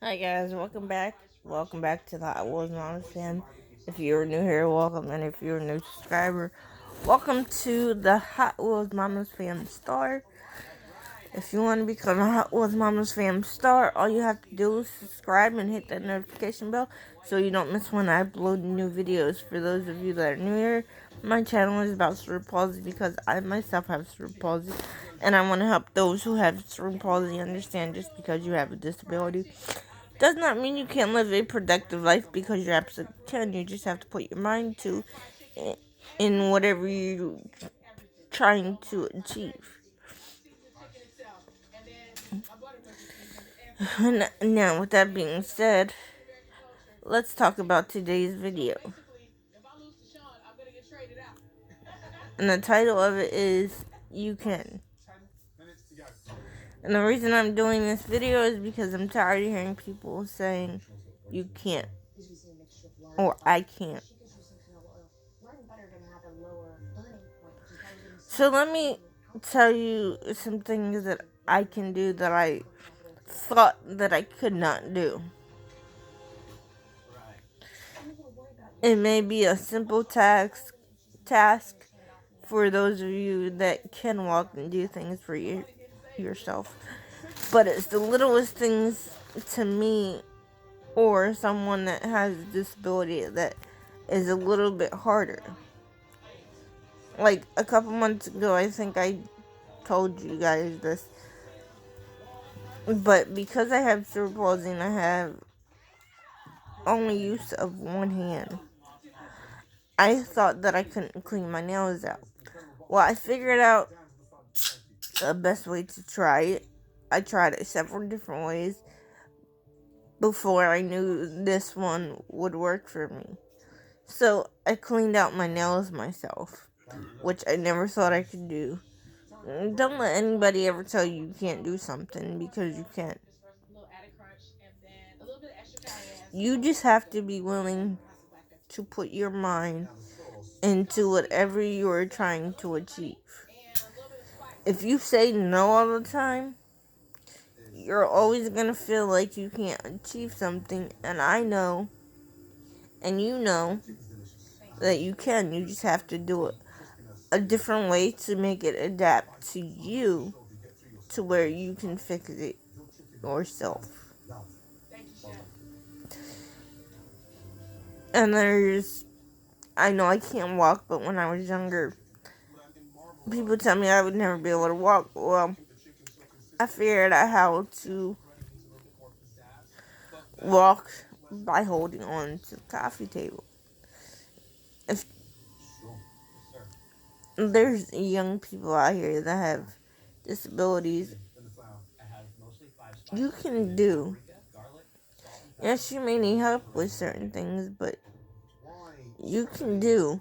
Hi guys, welcome back. Welcome back to the Hot Wheels Mama's Fam. If you're new here, welcome, and if you're a new subscriber, welcome to the Hot Wheels Mama's Fam Star. If you want to become a Hot Wheels Mama's Fam Star, all you have to do is subscribe and hit that notification bell so you don't miss when I upload new videos. For those of you that are new here, my channel is about cerebral palsy because I myself have cerebral palsy, and I want to help those who have cerebral palsy understand just because you have a disability does not mean you can't live a productive life, because you absolutely can. You just have to put your mind to in whatever you're trying to achieve. Now, with that being said, let's talk about today's video. And the title of it is You Can. And the reason I'm doing this video is because I'm tired of hearing people saying you can't or I can't. So let me tell you some things that I can do that I thought that I could not do. It may be a simple task for those of you that can walk and do things for yourself. But it's the littlest things to me or someone that has a disability that is a little bit harder. Like a couple months ago, I think I told you guys this, but because I have cerebral palsy and I have only use of one hand, I thought that I couldn't clean my nails out. Well, I figured out the best way to try it. I tried it several different ways before I knew this one would work for me. So I cleaned out my nails myself, which I never thought I could do. Don't let anybody ever tell you you can't do something, because you can't. You just have to be willing to put your mind into whatever you are trying to achieve. If you say no all the time, you're always going to feel like you can't achieve something. And I know, and you know, that you can. You just have to do it a different way to make it adapt to you, to where you can fix it yourself. And I know I can't walk, but when I was younger, people tell me I would never be able to walk. Well, I figured out how to walk by holding on to the coffee table. If there's young people out here that have disabilities, you can do. Yes, you may need help with certain things, but you can do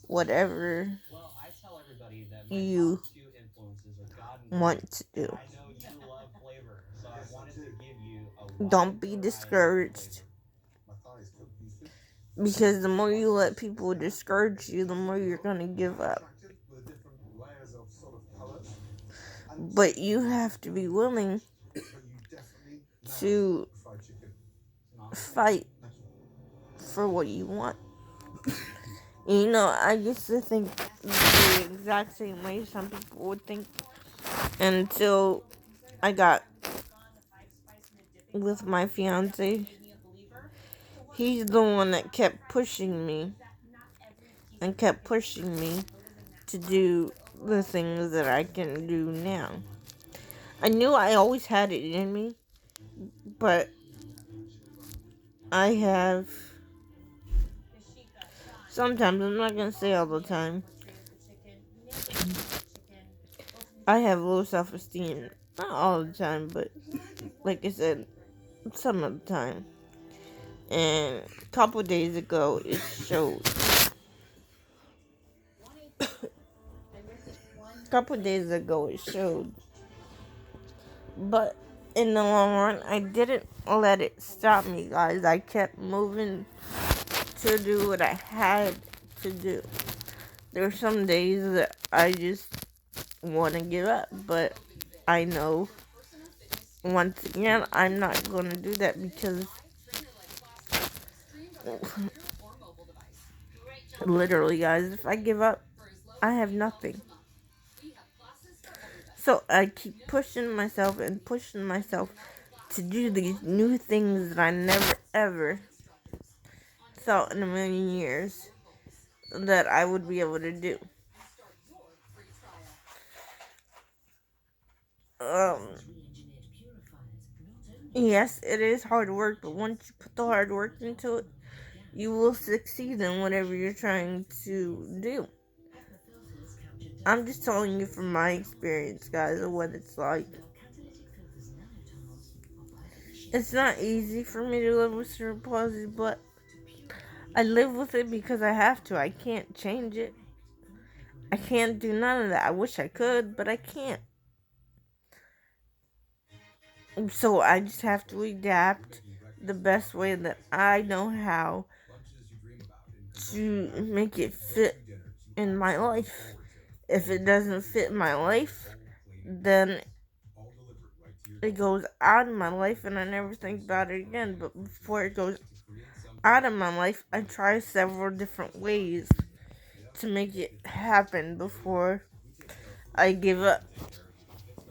whatever you want to do. Don't be discouraged, because the more you let people discourage you, the more you're going to give up. But you have to be willing to fight for what you want. You know, I used to think the exact same way some people would think, until I got with my fiance. He's the one that kept pushing me and kept pushing me to do the things that I can do now. I knew I always had it in me, but I have, sometimes, I'm not going to say all the time, I have low self-esteem. Not all the time, but like I said, some of the time. And a couple days ago, it showed. It showed. But in the long run, I didn't let it stop me, guys. I kept moving to do what I had to do. There are some days that I just want to give up, but I know once again, I'm not going to do that because literally, guys, if I give up, I have nothing. So I keep pushing myself and pushing myself to do these new things that I never ever thought in a million years that I would be able to do. Um, yes, it is hard work, but once you put the hard work into it, you will succeed in whatever you're trying to do. I'm just telling you from my experience, guys, of what it's like. It's not easy for me to live with cerebral palsy, but I live with it because I have to. I can't change it. I can't do none of that. I wish I could, but I can't. So I just have to adapt the best way that I know how to make it fit in my life. If it doesn't fit my life, then it goes out of my life and I never think about it again. But before it goes out of my life, I try several different ways to make it happen before I give up.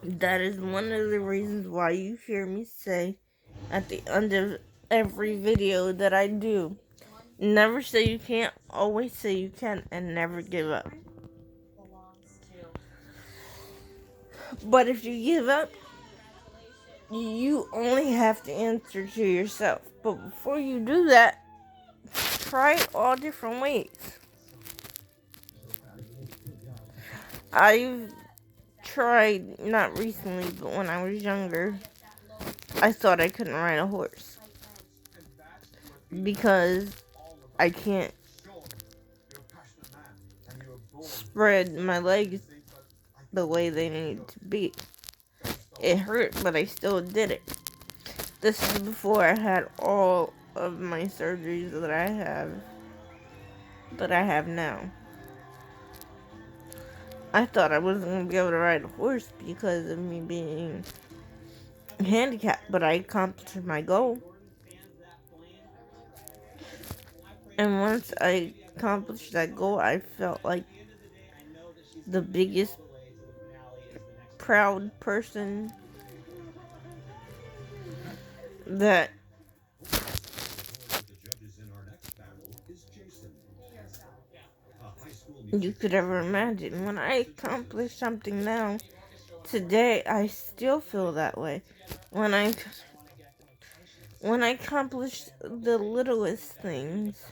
That is one of the reasons why you hear me say at the end of every video that I do, never say you can't, always say you can, and never give up. But if you give up, you only have to answer to yourself. But before you do that, try it all different ways. I've tried, not recently, but when I was younger, I thought I couldn't ride a horse because I can't spread my legs the way they need to be. It hurt, but I still did it. This is before I had all of my surgeries that I have now. I thought I wasn't going to be able to ride a horse because of me being handicapped, but I accomplished my goal. And once I accomplished that goal, I felt like the biggest proud person that you could ever imagine. When I accomplish something now, today, I still feel that way. When I accomplish the littlest things,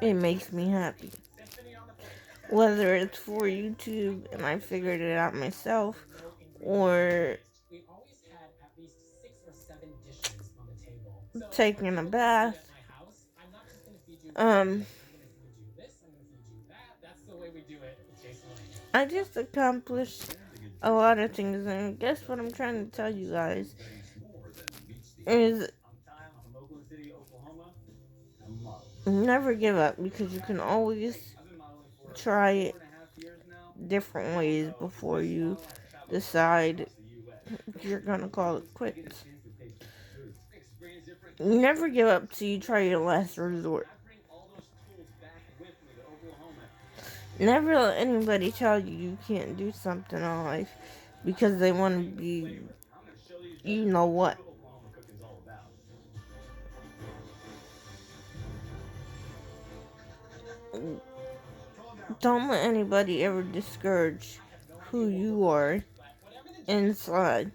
it makes me happy. Whether it's for YouTube and I figured it out myself, or taking a bath, I just accomplished a lot of things, and guess what I'm trying to tell you guys is never give up, because you can always try it different ways before you decide if you're gonna call it quits. Never give up till you try your last resort. Never let anybody tell you you can't do something in life because they want to be, you know what. Don't let anybody ever discourage who you are inside.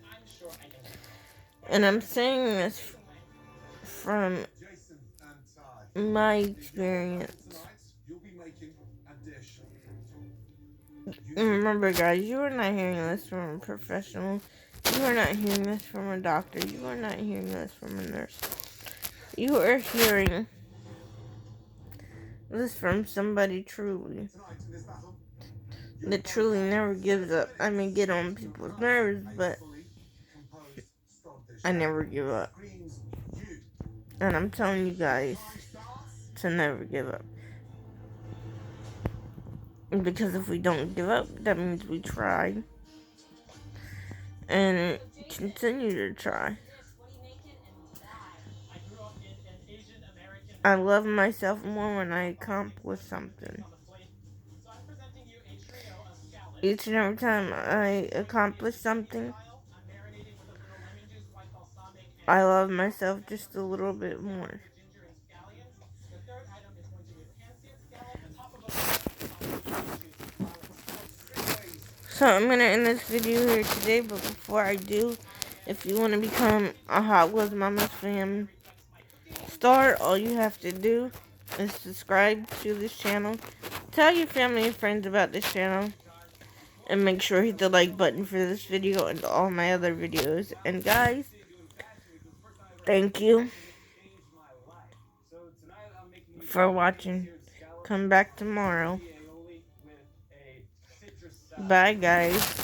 And I'm saying this from my experience. And remember, guys, you are not hearing this from a professional. You are not hearing this from a doctor. You are not hearing this from a nurse. You are hearing this from somebody that truly never gives up. I mean, get on people's nerves, but I never give up. And I'm telling you guys to never give up. Because if we don't give up, that means we tried. and continue to try. I love myself more when I accomplish something. Each and every time I accomplish something, I love myself just a little bit more. So I'm going to end this video here today, but before I do, if you want to become a Hot Wheels Mama's Fam star, all you have to do is subscribe to this channel. Tell your family and friends about this channel. And make sure to hit the like button for this video and all my other videos. And guys, thank you for watching. Come back tomorrow. Bye guys.